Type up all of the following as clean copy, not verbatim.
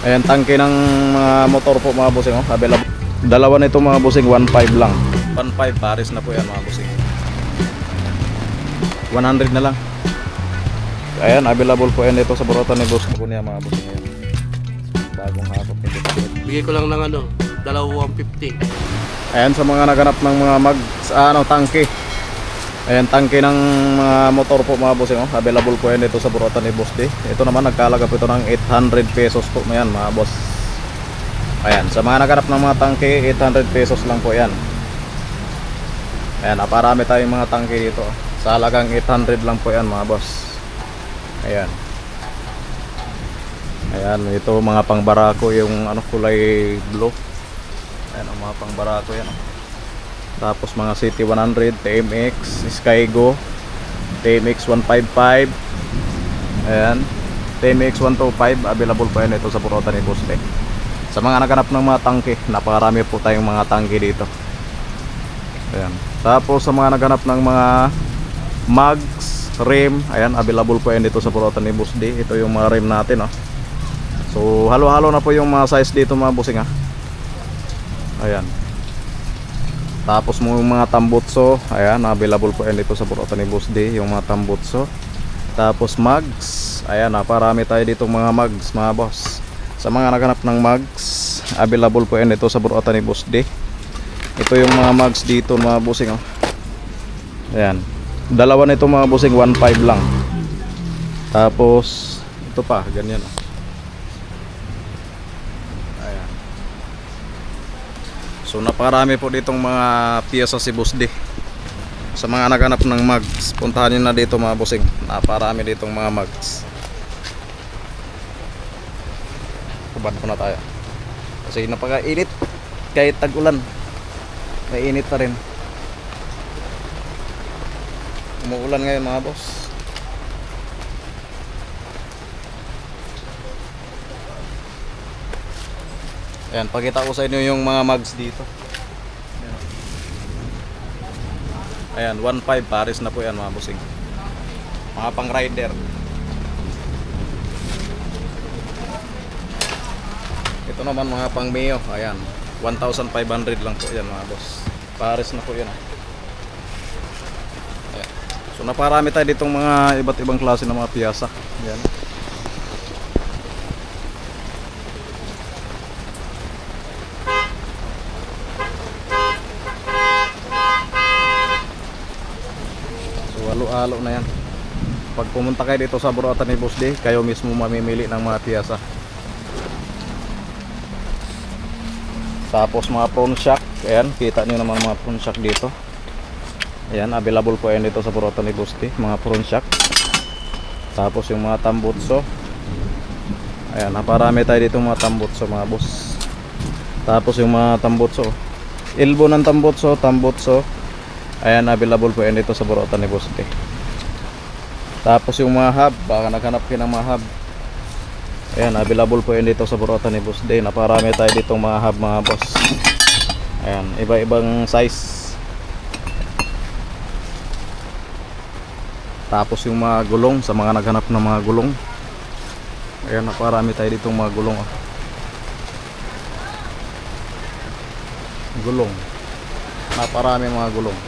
Ayan, tangke ng mga motor po mga bossing, oh. Available. Dalawa nito mga bossing, 1.5 lang. 1.5 pares na po yan mga bossing. 100 na lang. Ayan, available po yan dito sa Burautan ni Boss po niya mga bossing. Ayan. Bagong hakot nito. Bigay ko lang ng 250. Ayan, sa mga naganap ng mga tangke. Ayan, tangke ng mga motor po mga bossing, oh. Available po yan dito sa Burautan ni Boss D. Ito naman nagkalaga po ito ng 800 pesos po. Ayan mga boss. Ayan, sa mga naganap ng mga tangke, 800 pesos lang po yan. Ayan, naparami tayong mga tangke dito. Sa halagang 800 lang po yan mga boss. Ayan. Ayan, ito mga pangbarako yung kulay blue. Ayan, ang mga pangbarako yan. Tapos mga City 100, TMX, Skygo, TMX 155. Ayan, TMX 125, available po yan ito sa Burautan ni Boss D. Sa mga naganap ng mga tangke, napakarami po tayong mga tangke dito. Ayan. Tapos sa mga naganap ng mga mags, rim, ayan, available po yan dito sa Burautan ni Boss D. Ito yung mga rim natin, oh. So halo-halo na po yung mga size dito mga bossing, ha. Ayan. Tapos yung mga tambutso, ayan, available po yan dito sa Burautan ni Boss D, yung mga tambutso. Tapos mags, ayan, naparami tayo dito mga mags mga boss. Sa mga naganap ng mags, available po yan dito sa Burautan ni Boss D. Ito yung mga mags dito mga bossing, oh. Ayan. Dalawa nito mga bossing, 1.5 lang. Tapos ito pa, ganyan, oh. Ayan. So napakarami po ditong mga piyesa si Boss D. Sa mga naganap ng mags, puntahan nyo na dito mga bossing. Napakarami ditong mga mags. Kubad po na tayo kasi napakainit. Kahit tag-ulan, mainit pa rin. Umuulan ngayon mga boss. Ayan, pakita ko sa inyo yung mga mags dito. Ayan, 1.5 pares na po yan mga bossing. Mga pang rider. Ito naman mga pang Mio. Ayan, 1,500 lang po yan mga boss. Pares na po yan. Ayan. So naparami tayo ditong mga iba't ibang klase ng mga piyasa. Ayan. So halo-halo na yan. Pag pumunta kayo dito sa Burautan ni Boss D, kayo mismo mamimili ng mga piyasa. Tapos mga front shock, ayan, kita nyo naman mga front shock dito. Ayan, available po yan dito sa Burautan ni Boss D, mga front shock. Tapos yung mga tambutso. Ayan, naparami tayo dito mga tambutso mga boss. Tapos yung mga tambutso, elbow ng tambutso. Ayan, available po yan dito sa Burautan ni Boss D. Tapos yung mga hub, baka naghanap kayo ng mga hub. Ayan, available po yan dito sa Burautan ni Boss D. Naparami tayo ditong mga hub mga boss. Ayan, iba-ibang size. Tapos yung mga gulong, sa mga naghanap ng mga gulong. Ayan, naparami tayo ditong mga gulong, oh. Gulong. Naparami mga gulong.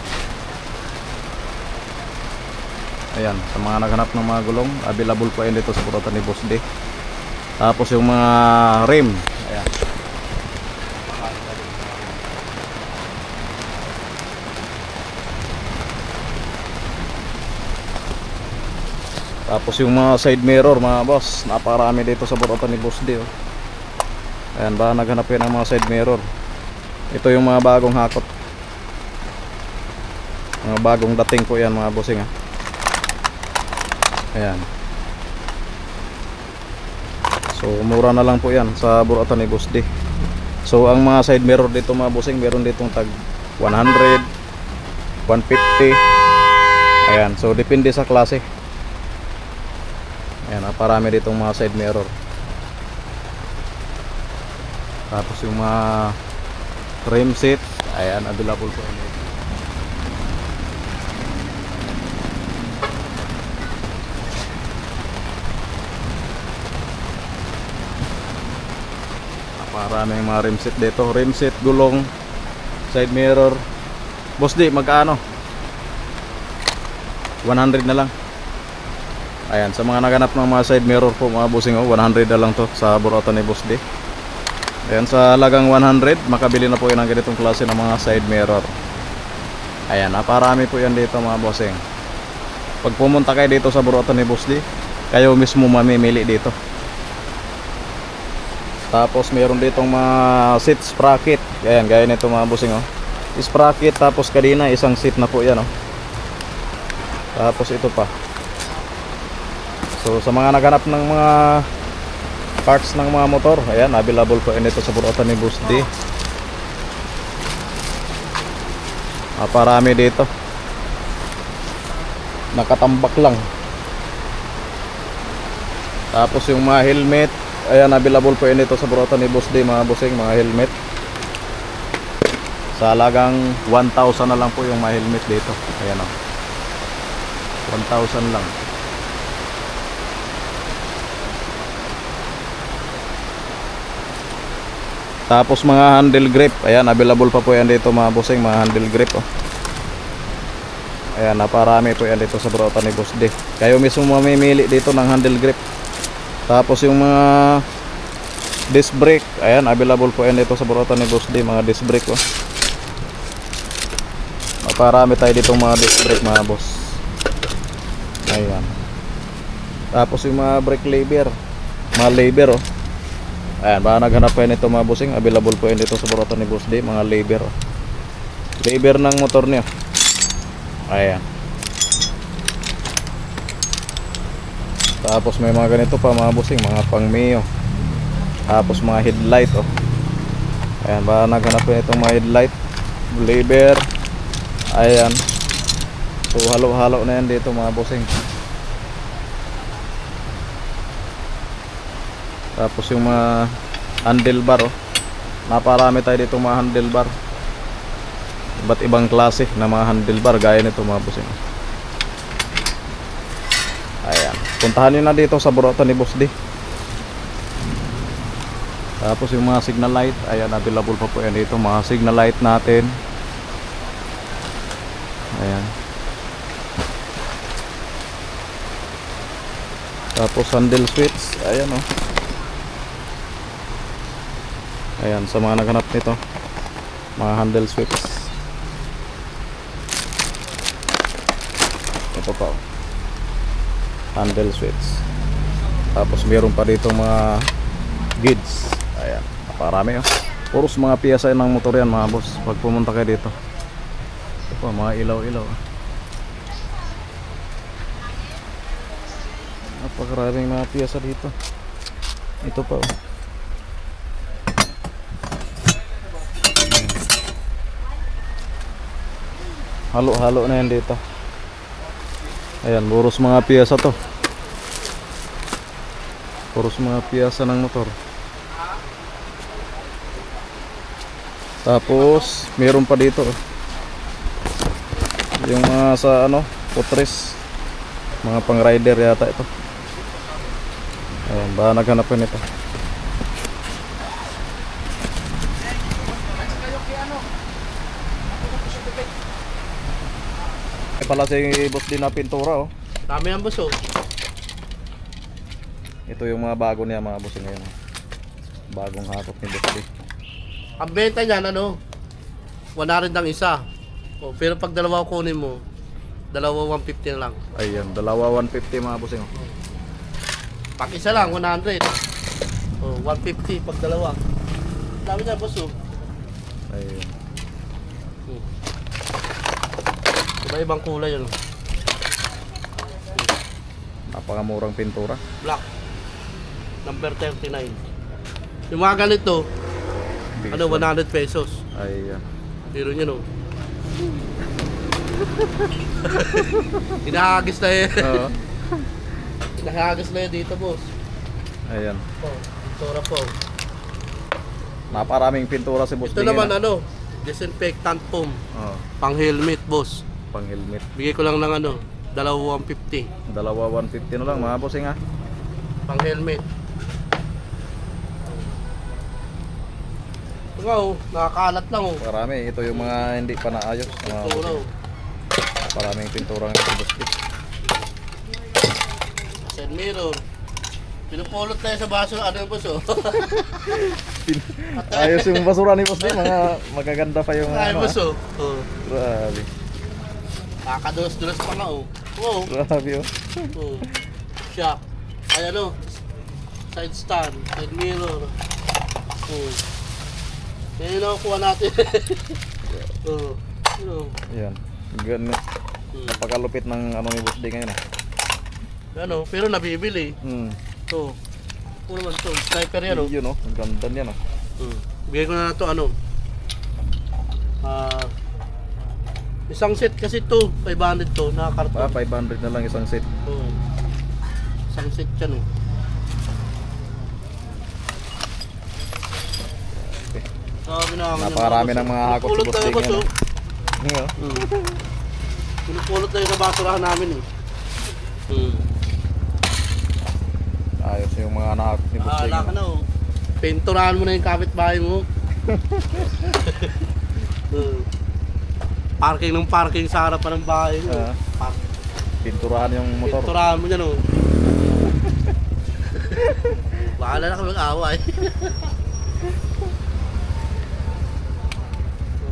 Ayan, sa mga naghanap ng mga gulong, available po yan dito sa Burautan ni Boss D. Tapos yung mga rim, ayan. Tapos yung mga side mirror mga boss, napakarami dito sa Burautan ni Boss D, oh. Ayan, baka naghanap yan ng mga side mirror. Ito yung mga bagong hakot. Mga bagong dating po yan mga bossing, ha. Ayan. So mura na lang po yan sa Burautan ni Boss D. So ang mga side mirror dito mga bossing, meron ditong tag 100, 150. Ayan, so depende sa klase. Ayan, parami ditong mga side mirror. Tapos yung mga trim seat, ayan, available po yan. Maraming mga rim set dito. Rim set, gulong, side mirror. Boss D, magkano? 100 na lang. Ayan, sa mga naganap ng mga side mirror po mga bossing, 100 na lang to sa buratan ni Boss D. Ayan, sa lagang 100 makabili na po yan ng ganitong klase ng mga side mirror. Ayan, naparami po yan dito mga bossing. Pag pumunta kayo dito sa buratan ni Boss D, kayo mismo mamimili dito. Tapos meron ditong mga seat sprocket. Ayan, gaya nito mga bossing, sprocket, tapos kanina isang seat na po yan, tapos ito pa. So sa mga naghanap ng mga parts ng mga motor, ayan, available po yan ito sa buratan ni Boss D. Parami dito, nakatambak lang. Tapos yung mga helmet, ayan, available po yan ito sa buratan ni Boss D mga bossing, mga helmet. Sa halagang 1,000 na lang po yung mga helmet dito. Ayan, 1,000 lang. Tapos mga handle grip, ayan, available pa po yan dito mga bossing, mga handle grip, Ayan, naparami po yan dito sa buratan ni Boss D. Kayo mismo mamimili dito ng handle grip. Tapos yung mga disc brake, ayan, available po yan dito sa buratan ni Boss D, mga disc brake, Naparami tayo dito mga disc brake mga boss. Ayan. Tapos yung mga brake lever, mga lever, ayan, baka naghanap po yan ito mga bossing, available po yan dito sa buratan ni Boss D, mga lever, lever ng motor niya. Ayan. Tapos may mga ganito pa mga bossing, mga pang Mio. Tapos mga headlight, ayan, baka naghanap po yan itong mga headlight, lever. Ayan. So halo-halo na yan dito mga bossing. Tapos yung mga handlebar, naparami tayo dito mga handlebar. Iba't ibang klase na mga handlebar gaya nito mga bossing. Ayan, puntahan nyo na dito sa buratan ni Boss D. Tapos yung mga signal light, ayan, available pa po yan dito, mga signal light natin. Ayan. Tapos handle switch, ayan, ayan, sa mga naghanap nito, mga handle switch. Ito pa, handle switch. Tapos meron pa dito mga gauge. Ayan, naparami, puros mga piyesa ng motor yan mga boss pag pumunta kayo dito. Ito pa, mga ilaw-ilaw. Napakaraming mga piyesa dito. Ito pa, halo-halo na yan dito. Ayan, puros mga piyesa to. Puros mga piyesa ng motor. Tapos meron pa dito, yung mga sa putres, mga pang rider yata ito. Ayan, baka naghanapin ito. Pala si Boss din na pintura, Dami ang boss, Ito yung mga bago niya mga boss ngayon. Bagong hakot ni Boss din. Ang benta niyan, 100 ang isa. Pero pag dalawa kunin mo, dalawa 150 na lang. Ayan, dalawa 150 mga boss. Pag isa lang, 100. 150 pag dalawa. Dami niya, boss, Ayan. Iba-ibang kulay yun. Napakamurang pintura. Black. Number 39. Yung mga ganito, 100 pesos. Ayan. Pero nyo, hinahagis na yun. Oo. Hinahagis na yun dito, boss. Ayan. Pintura po. Naparaming pintura si Boss Ito Ding, naman, disinfectant foam. Oo. Pang helmet, boss. Pang helmet. Bigay ko lang ng 250. Dalawa 150 na lang mga bossing, Pang helmet. Nga oh, nakakalat lang oh. Marami. Ito yung mga hindi pa naayos. Mga Pintura oh. maraming pintura ng bossing. Side mirror. Pinupulot na yun sa baso. Ano yung baso? Ayos yung basura ni bossing. Mga magaganda pa yung Ay, ano. baso. Oh. Grabe. Kakadulas-dulas pa nga oh. Oh. Grabe oh. Oh. Shock. Ay ano. Side stand. Side mirror. Oh. Yan yung nakukuha natin. Oh. Oh. Yan. Ganun. Napakalupit ng ano ni bossing ngayon. Ano, pero nabibili. To. Ano naman to? Sniper yan oh. Yun oh. Ang ganda niyan oh. Bigay ko na to ano. Isang set kasi to, 500 to, Ah, nakakarton. 500 na lang isang set. Oo. Isang set yan oh. Okay. Sabi na Napakarami ng mga hakot sa bossing ngayon. ngayon. Ngayon. Pinupulot na yung sa basurahan namin eh. Ayos yung mga nahakot ni bossing. Ala ka na oh. Pinturahan mo na yung kapitbahay mo. Parking ng parking sa harapan ng bahay mo. Pinturahan yung motor. Pinturahan mo dyan oh. Bahala na kami mag-away.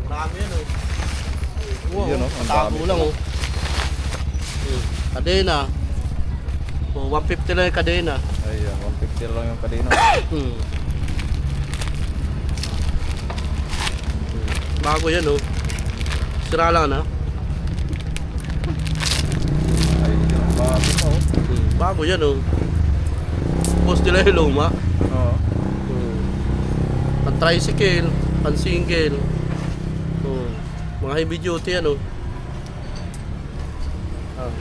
Marami yan oh. Wow, Yun, oh, ang tago dami. lang oh. Kadena. Oh, 150 lang yung kadena. Ayan, 150 lang yung kadena. Bago yan oh. Sira lang na. Ay, yun, bago pa oh. Bago yan oh. Post nila yung luma. Oo. Pan tricycle, pan single. Oh. Mga heavy duty yan oh.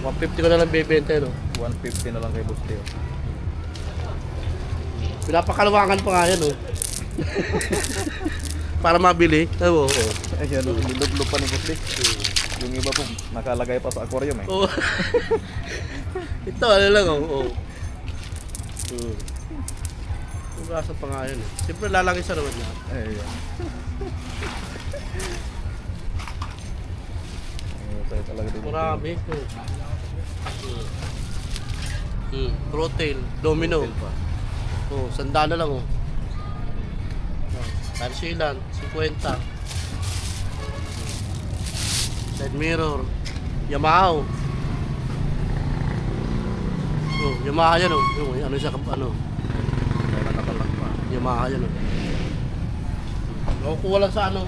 150 ko na lang bebenta yan oh. 150 na lang kay boss Teo. Pinapakalawakan pa nga yan oh. Para mabili. Oh. Ayan, nilublo pa ni boss Teo. Yung iba po, nakalagay pa sa aquarium eh. Oh. Ito ano lang oh. Oh. Ugasan pa nga yan eh. Siyempre lalaki sa naman yan. Ayan. Tayo talaga dito. Marami. Protein, domino. Oh, sandaan na lang oh. Tarsilan, 50. Side mirror. Yamaha oh. Oh, Yamaha yan oh. Yung, ano siya ano. May nakatalak pa. Yamaha yan oh. Nakukuha lang sa ano.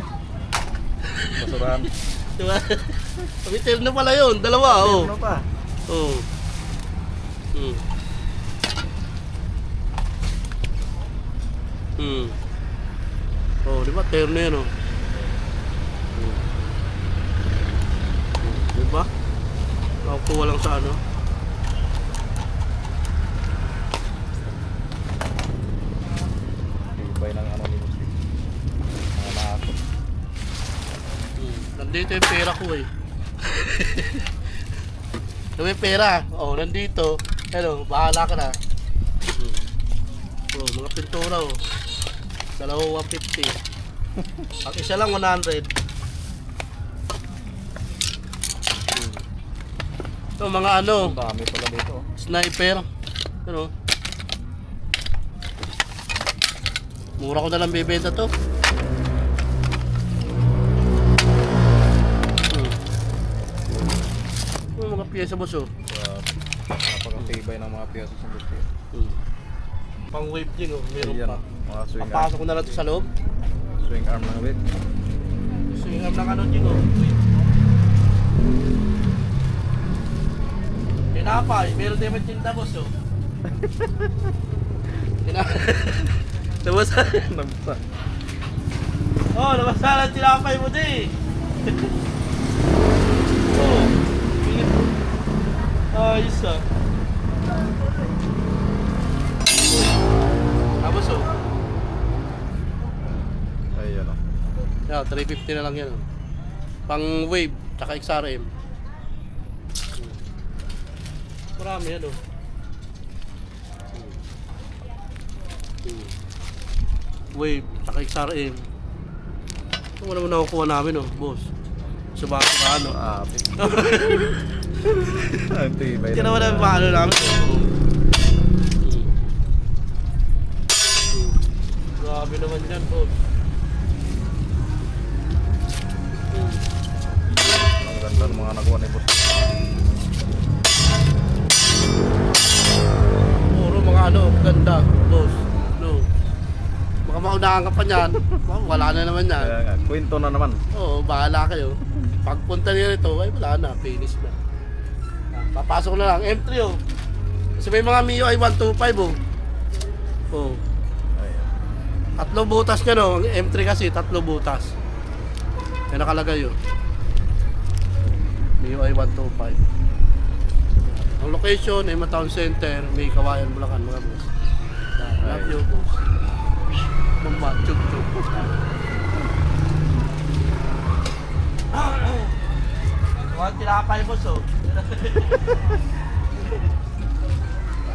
Basurahan. Diba? Retail na pala yun, dalawa oh. Ano pa? Oh. Oh, di ba? Terno yan oh. Di ba? Nakukuha lang sa ano. Ibay ng ano ni boss Teo. Mga nahakot. Nandito yung pera ko eh. May pera. Oh, nandito. Hello, bahala ka na. Oh, mga pintura oh. Dalawa 150. Ang isa lang 100. Ito mga ano, Ang dami pala dito oh. sniper. Ano? Mura ko na lang bibenta to. Mga piyesa boss oh. Napakatibay ng mga piyasa sa boss Teo. Pang wave din oh, meron Ayan, pa. mga swing arm. Papasok ko na lang to sa loob. Swing arm ng wit. Swing arm ng ano din oh. Pinapay, meron din yung tinta boss oh. Nabasan. Nabsa. Oh, nabasan ang tinapay mo di. Oh. Ayos ah. Tapos oh. Ayan oh. Yeah, 350 na lang yan oh. Pang wave, tsaka XRM. Marami yan oh. Wave, tsaka XRM. Ito mo naman nakukuha namin, oh, boss. Sa baka ano. Apit. Ang tibay. Hindi naman namin paano namin. Grabe naman yan, boss. Ang ganda ng mga nakuha ni boss. Puro mga ano, ganda, boss. No. Baka maunahan ka pa niyan. Wala na naman yan. Kaya nga, kwento na naman. Oo, bahala kayo. Pagpunta niyo rito, ay wala na, finish na. Papasok na lang, M3 oh. Kasi may mga Mio ay 125 oh. Oh. Ayan. 3 butas ka no, M3 kasi 3 butas. Yan nakalagay yun. Mio ay 125. Ang location ay Town Center, may Kawayan, Bulacan mga boss. Love you boss. Mama, chug chug. Mga tinapay boss oh.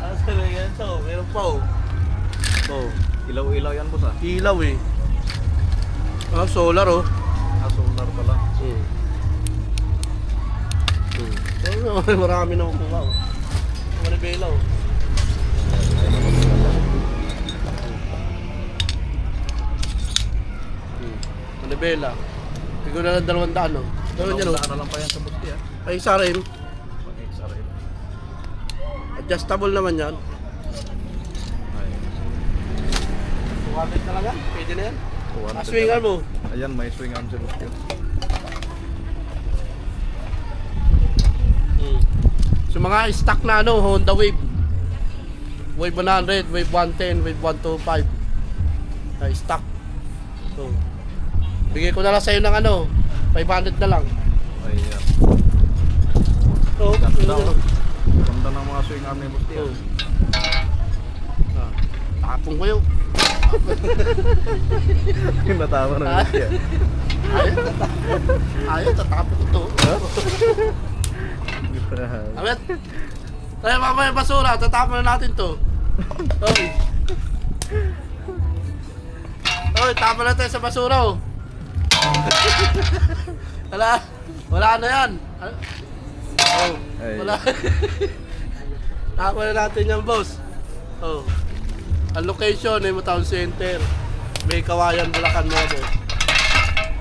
Asa na yan to? Meron pa oh. Oh. Ilaw-ilaw yan boss ah. Ilaw eh. Ah, solar oh. Ah, solar pala. Marami na kukuha oh. Manibela oh. Manibela. Tignan na lang 200 oh. Gano'n yan oh. Ano lang pa yan sa busti ah. Ay, isa rin. Pag-XRL. Adjustable naman yan. Ay. 200 na lang yan. Pwede na yan. 200 Swingan mo. Ayan, may swing arm sa busti. So mga stock na ano, Honda Wave. Wave 100, Wave 110, Wave 125. Ay, stock. So, bigay ko na lang sa'yo ng ano, 500 na lang. Ayan. So, Ganda oh. Ganda ng mga swing arm ni busti ah. Tapong ko yun. Natawa na busti ah. Ayaw, tatapon ko to. Amit, tayo mamaya basura, tatapon na natin to. Oy. Oy, tapon na tayo sa basura oh. Wala na yan. Oh, Ay. wala. Tapon na natin yan, boss. Oh. Ang location ay Town Center. May Kawayan, Bulacan mga boss.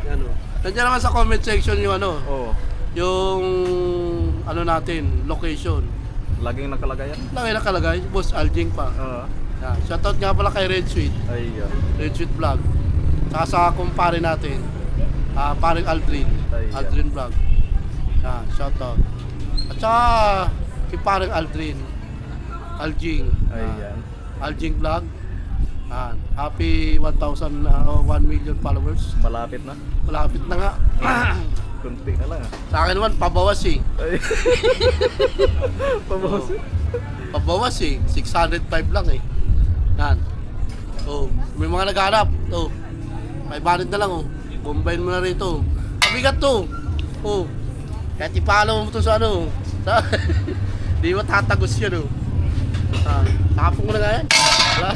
Yan oh. Nandiyan naman sa comment section yung ano. Oo. Yung ano natin, location. Laging nakalagay yan. Lagay nakalagay, Boss Aljing pa. Oo. Yeah, shoutout nga pala kay Red Sweet, Ayan. Red Sweet Vlog. Saka sa kumpare natin, paring Aldrin, Ayan. Aldrin Vlog. Yeah, shoutout. At saka kay paring Aldrin, Aljing. Ayan. Aljing Vlog. Happy 1,000, 1 million followers. Malapit na. Malapit na nga. Kunti na lang ah. Sa akin naman, pabawas eh. Ay. Pabawas. Oo. Pabawas eh, 605 lang eh. Yan. Oh, may mga naghanap. Oh. 500 na lang oh. Combine mo na rito. Mabigat to. Oh. Kahit ipalo mo to sa ano. Sa di mo tatagos yun oh. Tapong mo na nga yan. Wala.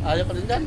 Ayaw pa rin yan.